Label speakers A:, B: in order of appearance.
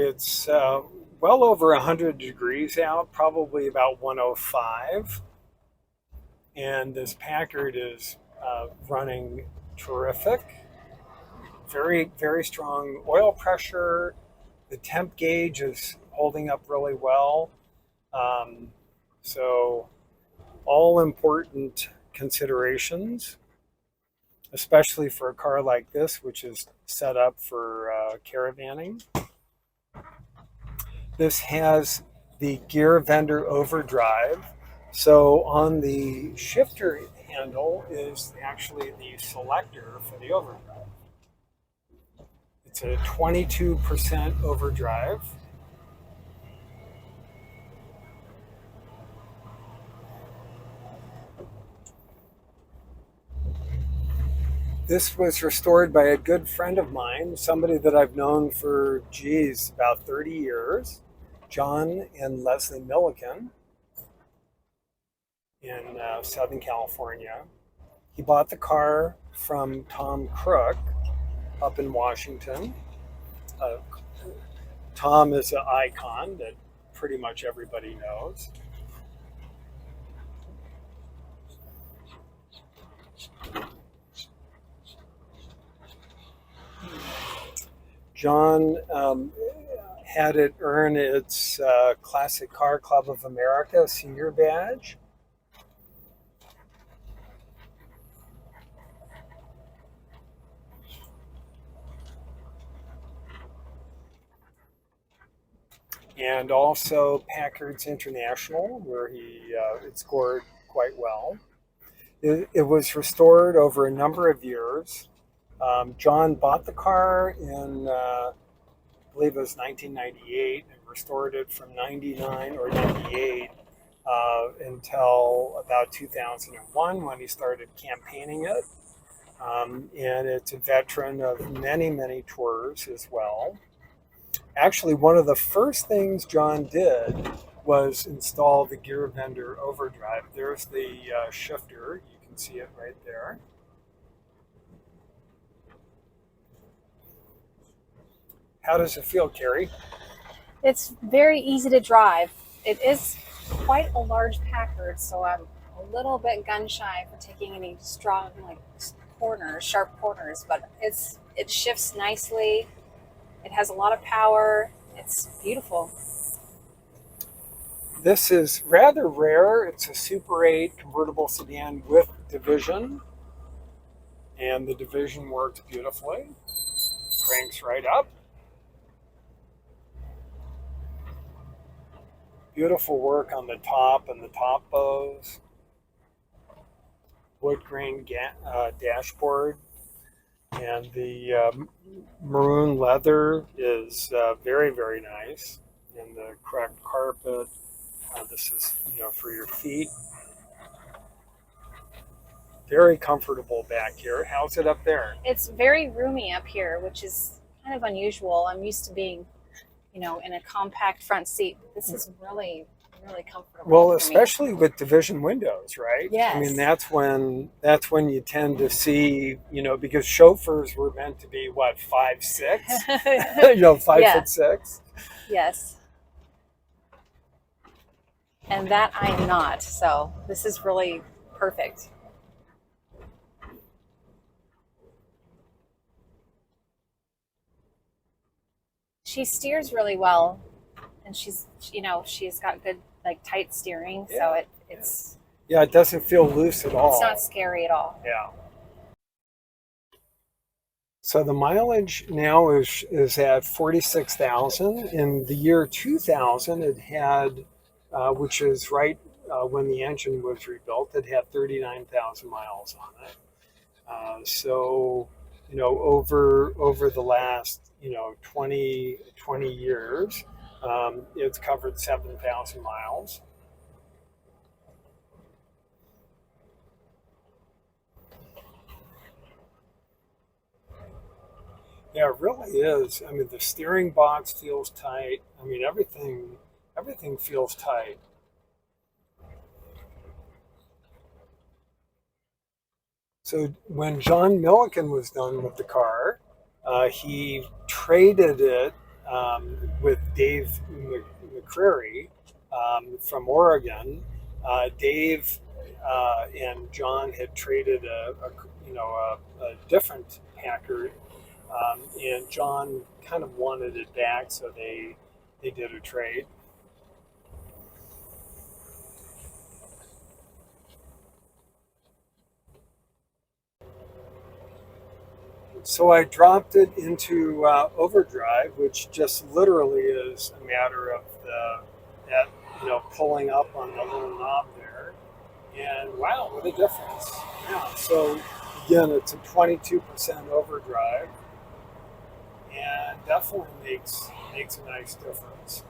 A: it's well over 100 degrees out, probably about 105. And this Packard is running terrific. Very, very strong oil pressure. The temp gauge is holding up really well. Um, so, all important considerations, especially for a car like this, which is set up for caravanning. This has the gear vendor overdrive. So on the shifter handle is actually the selector for the overdrive. It's a 22% overdrive. This was restored by a good friend of mine, somebody that I've known for, about 30 years, John and Leslie Millikin in Southern California. He bought the car from Tom Crook up in Washington. Uh, Tom is an icon that pretty much everybody knows. John had it earn its Classic Car Club of America senior badge. And also Packard's International, where it scored quite well. It was restored over a number of years. John bought the car in, I believe it was 1998, and restored it from 99 or 98 until about 2001 when he started campaigning it. And it's a veteran of many, many tours as well. Actually, one of the first things John did was install the gear vendor overdrive. There's the shifter. You can see it right there. How does it feel, Carrie?
B: It's very easy to drive. It is quite a large Packard, so I'm a little bit gun shy for taking any strong sharp corners, but it shifts nicely. It has a lot of power. It's beautiful.
A: This is rather rare. It's a Super 8 convertible sedan with division, and the division works beautifully. Cranks right up. Beautiful work on the top and the top bows. Wood grain dashboard. And the maroon leather is very, very nice. And the correct carpet. This is, for your feet. Very comfortable back here. How's it up there?
B: It's very roomy up here, which is kind of unusual. I'm used to being, in a compact front seat. This is really, really comfortable.
A: Well, especially with division windows, right?
B: Yes.
A: I mean, that's when you tend to see, because chauffeurs were meant to be 5'6", 5'6".
B: Yes. And that I'm not. So this is really perfect. She steers really well, and she's got good tight steering,
A: yeah.
B: So it's
A: it doesn't feel loose at all.
B: It's not scary at all.
A: Yeah. So the mileage now is at 46,000. In the year 2000, it had, which is right when the engine was rebuilt, it had 39,000 miles on it. So, over the last 20 years, it's covered 7,000 miles. Yeah, it really is. I mean, the steering box feels tight. I mean, everything feels tight. So when John Millikin was done with the car, he traded it with Dave McCreary from Oregon. Dave and John had traded a different Packard, and John kind of wanted it back, so they did a trade. So I dropped it into overdrive, which just literally is a matter of pulling up on the little knob there, and wow, what a difference! Yeah. So again, it's a 22% overdrive, and definitely makes a nice difference.